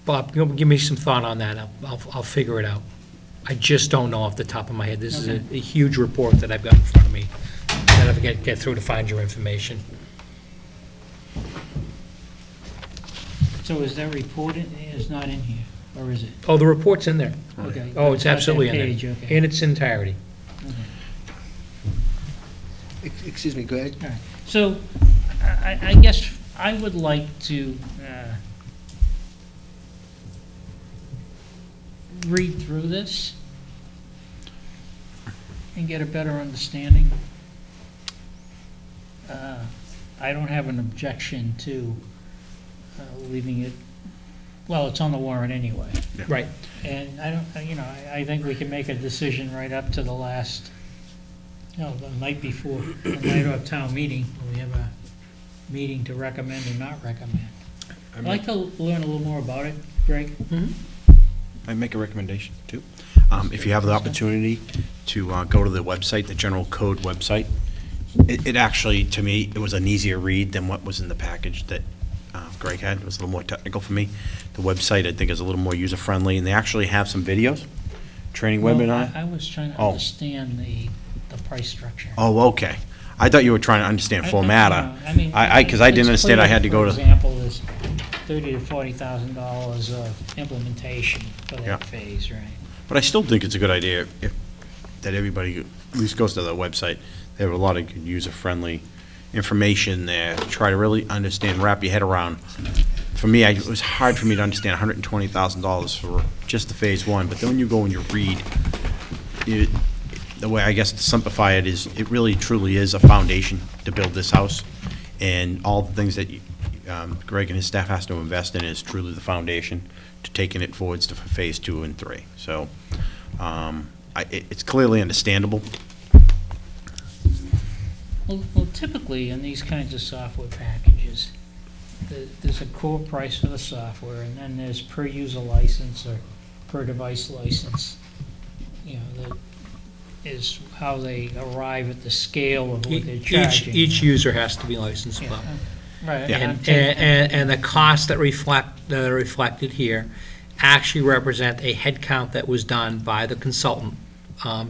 Bob, give me some thought on that. I'll figure it out. I just don't know off the top of my head. This is a huge report that I've got in front of me that I've got to get through to find your information. So is that report is not in here, or is it? Oh, the report's in there. Okay. Oh, it's absolutely in page, there. okay. In its entirety. Okay. Excuse me, go ahead. All right. So I guess I would like to read through this and get a better understanding. I don't have an objection to leaving it, well, it's on the warrant anyway. Yeah. Right. And I don't, you know, I think we can make a decision right up to the last, you know, the night before, the night of town meeting, when we have a meeting to recommend or not recommend. I'd like to learn a little more about it, Greg. Mm-hmm. I make a recommendation, too. If you have the opportunity to go to the website, the general code website, it actually, to me, it was an easier read than what was in the package that Greg had. It was a little more technical for me. The website, I think, is a little more user-friendly, and they actually have some videos, training webinar. I was trying to understand the price structure. Oh, okay. I thought you were trying to understand format. Because I didn't understand I had to go to. For example, there's $30,000 to $40,000 of implementation for that phase, right? But I still think it's a good idea that everybody at least goes to the website. They have a lot of good user-friendly information there to try to really understand, wrap your head around. For me, it was hard for me to understand $120,000 for just the phase one, but then when you go and you read, the way I guess to simplify it is, it really truly is a foundation to build this house, and all the things that Greg and his staff has to invest in is truly the foundation to taking it forwards to phase 2 and 3. So it's clearly understandable. Well, typically in these kinds of software packages, there's a core price for the software, and then there's per user license or per device license. You know, that is how they arrive at the scale of what they're charging. Each user has to be licensed. Yeah. Right. Yeah. And the costs that are reflected here actually represent a head count that was done by the consultant.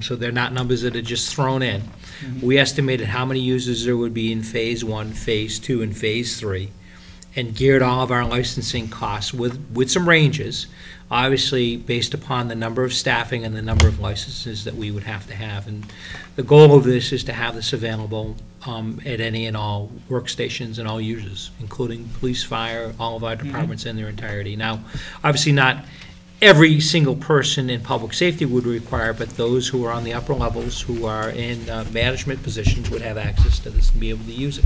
So they're not numbers that are just thrown in. Mm-hmm. We estimated how many users there would be in phase 1, phase 2, and phase 3, and geared all of our licensing costs with some ranges, obviously based upon the number of staffing and the number of licenses that we would have to have. And the goal of this is to have this available at any and all workstations and all users, including police, fire, all of our departments in their entirety. Now, obviously not every single person in public safety would require, but those who are on the upper levels, who are in management positions, would have access to this and be able to use it.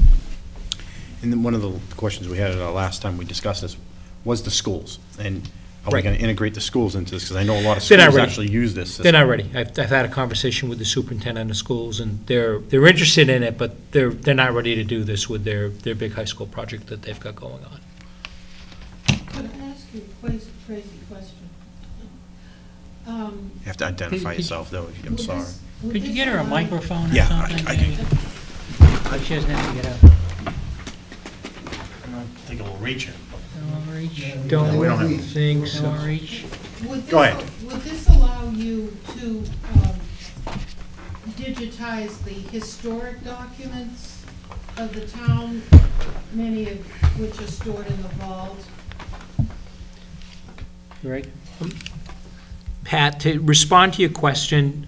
And then one of the questions we had last time we discussed this was the schools. And are we going to integrate the schools into this? Because I know a lot of schools actually use this system. They're not ready. I've had a conversation with the superintendent of schools, and they're interested in it, but they're not ready to do this with their big high school project that they've got going on. Could I ask you a crazy question? You have to identify yourself, though. I'm sorry. Could you get her a microphone or Yeah, something? I can. She doesn't have to get up. I think it will reach her. Don't reach. Don't think so. Don't reach. Go ahead. Would this allow you to digitize the historic documents of the town, many of which are stored in the vault? Greg? Pat, to respond to your question,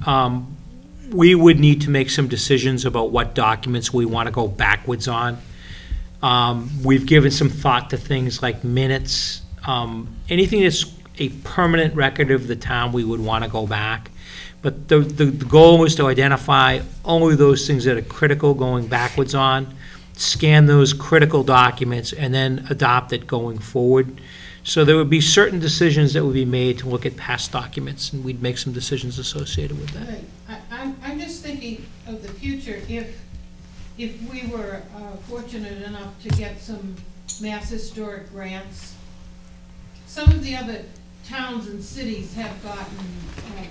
we would need to make some decisions about what documents we want to go backwards on. We've given some thought to things like minutes. Anything that's a permanent record of the town, we would want to go back. But the goal was to identify only those things that are critical going backwards on, scan those critical documents, and then adopt it going forward. So there would be certain decisions that would be made to look at past documents, and we'd make some decisions associated with that. Right. I'm just thinking of the future. If we were fortunate enough to get some mass historic grants, some of the other towns and cities have gotten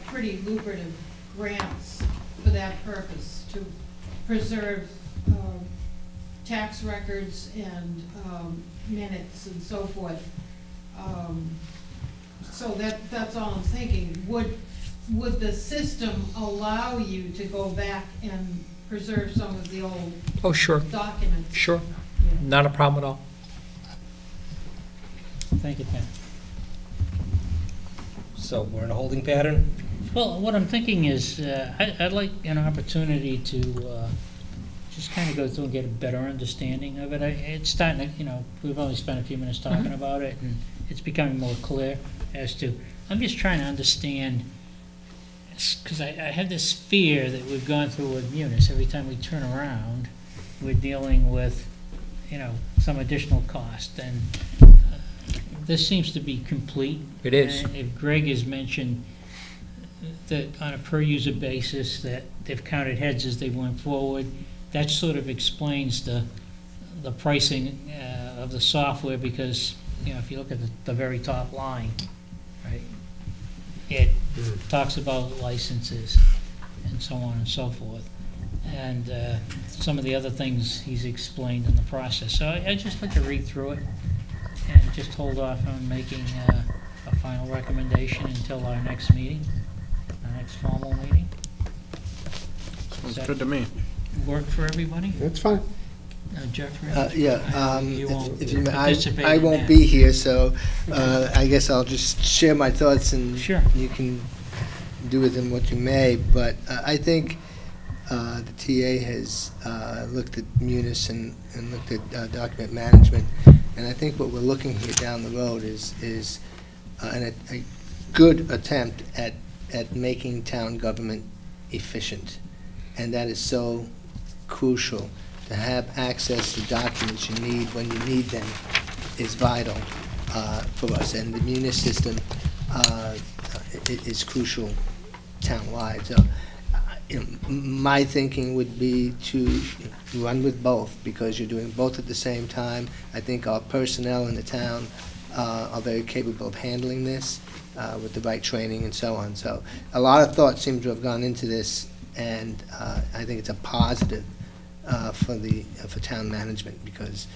pretty lucrative grants for that purpose, to preserve tax records and minutes and so forth. so that's all I'm thinking. Would the system allow you to go back and preserve some of the old Oh, sure, documents? sure, Yeah. not a problem at all. Thank you, Ken. So we're in a holding pattern? Well, what I'm thinking is, I'd like an opportunity to just kind of go through and get a better understanding of it. It's starting to, we've only spent a few minutes talking about it, and it's becoming more clear as to, I'm just trying to understand, because I have this fear that we've gone through with Munis. Every time we turn around, we're dealing with, some additional cost, and this seems to be complete. It is. And if Greg has mentioned that on a per-user basis, that they've counted heads as they went forward, that sort of explains the pricing of the software, because, if you look at the very top line, right, it talks about licenses and so on and so forth, and some of the other things he's explained in the process. So I'd just like to read through it and just hold off on making a final recommendation until our next meeting, our next formal meeting. Sounds good to me. Work for everybody? That's fine. Jeffrey? Yeah, You won't if you may, participate I in won't that. be here, so I guess I'll just share my thoughts and Sure. you can do with them what you may. But I think the TA has looked at Munis and looked at document management, and I think what we're looking here down the road is a good attempt at making town government efficient, and that is so crucial. To have access to documents you need when you need them is vital for us, and the Munis system is crucial town-wide. So, my thinking would be to run with both, because you're doing both at the same time. I think our personnel in the town are very capable of handling this with the right training and so on. So a lot of thought seems to have gone into this, and I think it's a positive for town management, because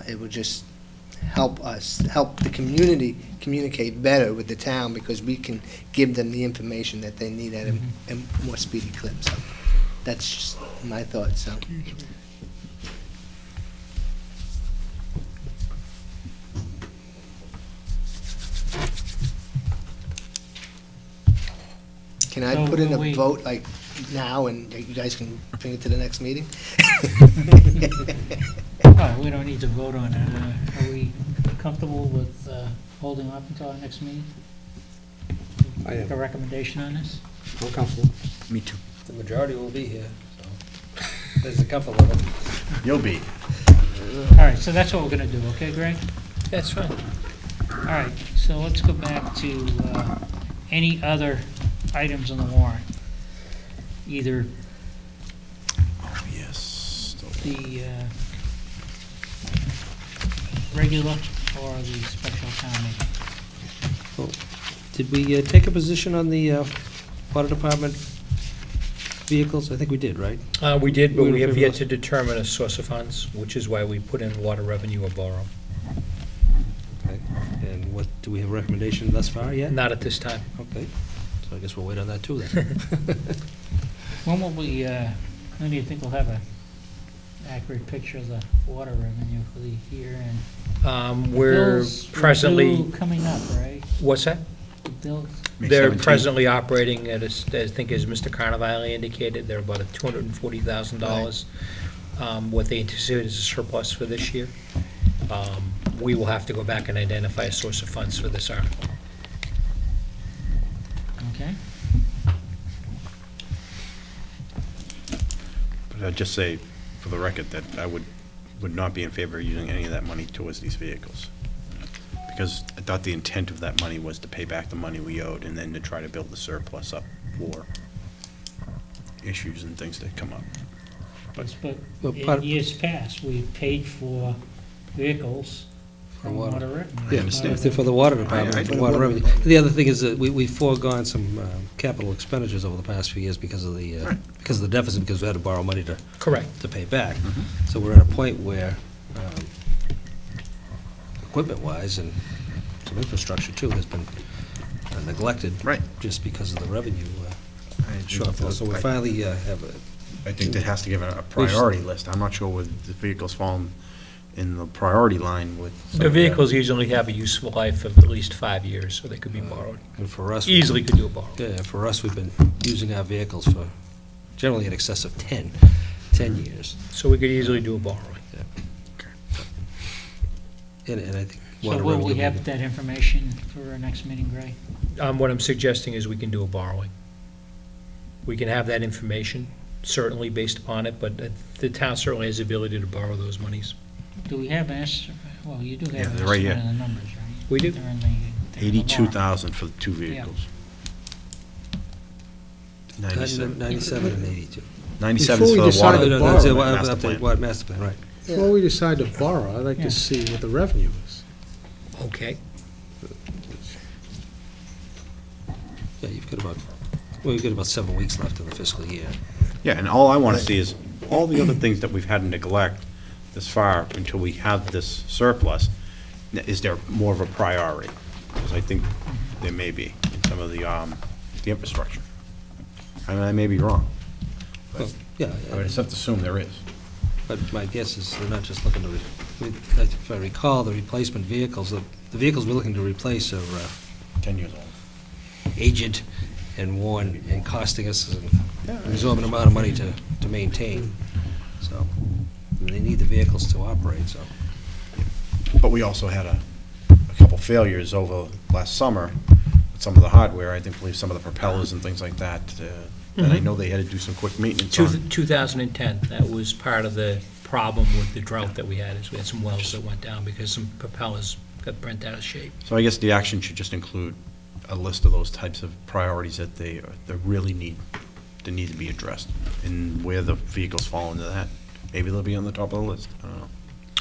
it would just help the community communicate better with the town, because we can give them the information that they need at a more speedy clip. So that's just my thoughts. So. Can I put in a vote like now, and you guys can bring it to the next meeting? Oh, we don't need to vote on it. Are we comfortable with holding off until our next meeting? I Make a am. recommendation on this? I'm comfortable. Me too. The majority will be here, so there's the comfort level. You'll be. All right, so that's what we're gonna do, okay, Greg? That's fine. All right, so let's go back to any other items on the warrant. Either Oh, yes. the regular or the special town meeting. Did we take a position on the water department vehicles? I think we did, right? We did, but We're in we have favor yet of to determine a source of funds, which is why we put in water revenue or borrow. Okay. And what, do we have a recommendation thus far yet? Not at this time. Okay, so I guess we'll wait on that too then. When will we, when do you think we'll have a accurate picture of the water revenue for the year? And We're bills were presently, due coming up, right? what's that? The bills, May They're 17th. presently operating at, I think as Mr. Carnevale indicated, they're about at $240,000. What they anticipate is a surplus for this year. We will have to go back and identify a source of funds for this article. okay? But I'd just say, for the record, that I would not be in favor of using any of that money towards these vehicles. Because I thought the intent of that money was to pay back the money we owed, and then to try to build the surplus up for issues and things that come up. But Well, part in of- years past, we paid for vehicles from water. water revenue. Yeah, understand. For the water department, I- for the water revenue. The other thing is that we've foregone some capital expenditures over the past few years because of the deficit, because we had to borrow money Correct. to pay back. So we're at a point where, equipment-wise and some infrastructure too, has been neglected. Right. Just because of the revenue I agree with shortfall. those. So we finally have a, I think that has to give a priority list. I'm not sure whether the vehicles fall in the priority line with. some The of vehicles usually have a useful life of at least 5 years, so they could be borrowed. and for us. Easily could do a borrow. Yeah, for us, we've been using our vehicles for generally in excess of 10 years. So we could easily do a borrowing. And I think. So water will we revenue have that information for our next meeting, Gray? What I'm suggesting is we can do a borrowing. We can have that information, certainly based upon it, but the town certainly has the ability to borrow those monies. Do we have an estimate? Well, you do Yeah, have an they're right estimate here. of the numbers, right? We do. They're in the warrant. 82,000 for the two vehicles. 97. 97 and 82. 97 Before is we for the decide water. to No, borrow, that's it, master what- plan. what master plan, right. Before we decide to borrow, I'd like Yeah. to see what the revenue is. Okay. Yeah, you've got about 7 weeks left in the fiscal year. Yeah, and all I want to see is all the other things that we've had to neglect this far until we have this surplus, is there more of a priority? Because I think there may be in some of the infrastructure. I mean, I may be wrong, Well, yeah, I would just have to assume there is. but my guess is they're not just looking to, if I recall, the replacement vehicles, the vehicles we're looking to replace are 10 years old. aged and worn and costing us an exorbitant amount of money to maintain. So, and they need the vehicles to operate, so. But we also had a couple failures over last summer with some of the hardware. I believe some of the propellers and things like that, that I know they had to do some quick maintenance on. 2010, that was part of the problem with the drought that we had, is we had some wells that went down because some propellers got burnt out of shape. So I guess the action should just include a list of those types of priorities that they really need to be addressed, and where the vehicles fall into that. Maybe they'll be on the top of the list, I don't know.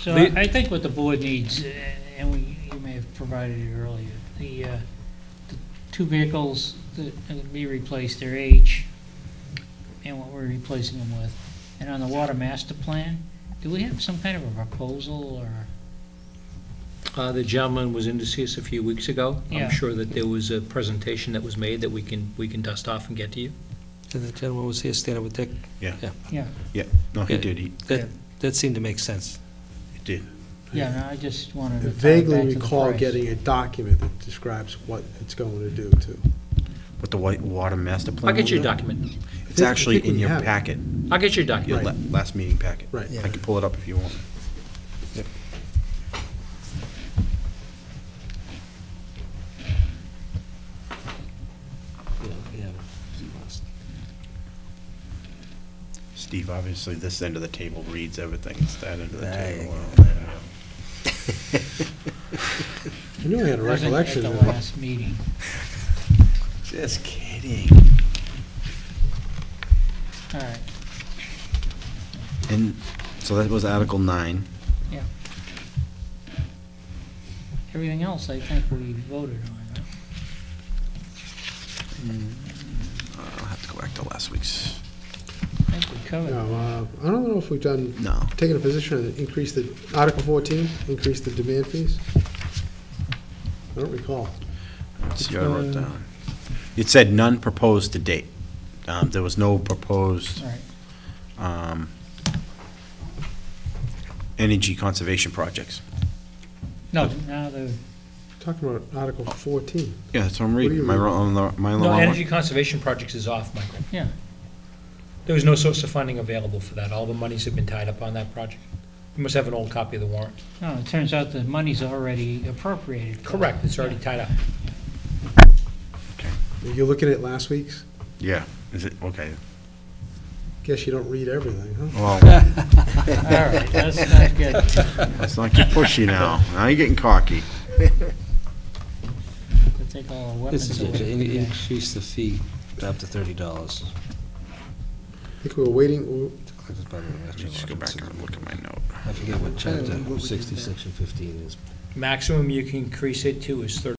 So I think what the board needs, and you may have provided it earlier, the two vehicles that are to be replaced, their age, and what we're replacing them with. And on the water master plan, do we have some kind of a proposal, or? The gentleman was in to see us a few weeks ago. Yeah. I'm sure that there was a presentation that was made that we can dust off and get to you. And the gentleman was here standing with Dick. Yeah, Yeah, no, he Yeah. did, That seemed to make sense. he did. yeah, no, I just wanted I to tie it vaguely back to the recall price. getting a document that describes what it's going to do, too. But the white water master plan. I'll get you a document. It's actually I think in we your have it. packet, I'll get you a your document. Right. last meeting packet. Right. I can pull it up if you want. Steve, obviously, this end of the table reads everything. It's that end of the There you table. go. I knew I had a Wasn't recollection at of the it. last meeting. Just kidding. All right, And so that was Article 9. yeah. Everything else, I think we voted on. I'll have to go back to last week's. I think we covered. No, I don't know if we've done, No. taken a position to increase the, Article 14, increase the demand fees? I don't recall. Let's see what I wrote down. It said none proposed to date. There was no proposed All right. energy conservation projects. No, now the, Talking about Article 14. Yeah, that's what I'm What do reading. you Am I read? wrong am I on the No, wrong energy one? conservation projects is off, Michael. yeah, There was no source of funding available for that. All the monies have been tied up on that project. You must have an old copy of the warrant. no, it turns out the money's already appropriated. for that. Correct, it's already tied up. You're looking at last week's? Yeah, is it, okay. Guess you don't read everything, huh? Well, All right, that's not good. let's not get pushy now. Now you're getting cocky. To take all the This weapons is it, away. Yeah. increase the fee up to $30. I think we were waiting, Let me just go back and look at my note. I forget what I don't know what chapter we did 60, there. section 15 is. Maximum you can increase it to is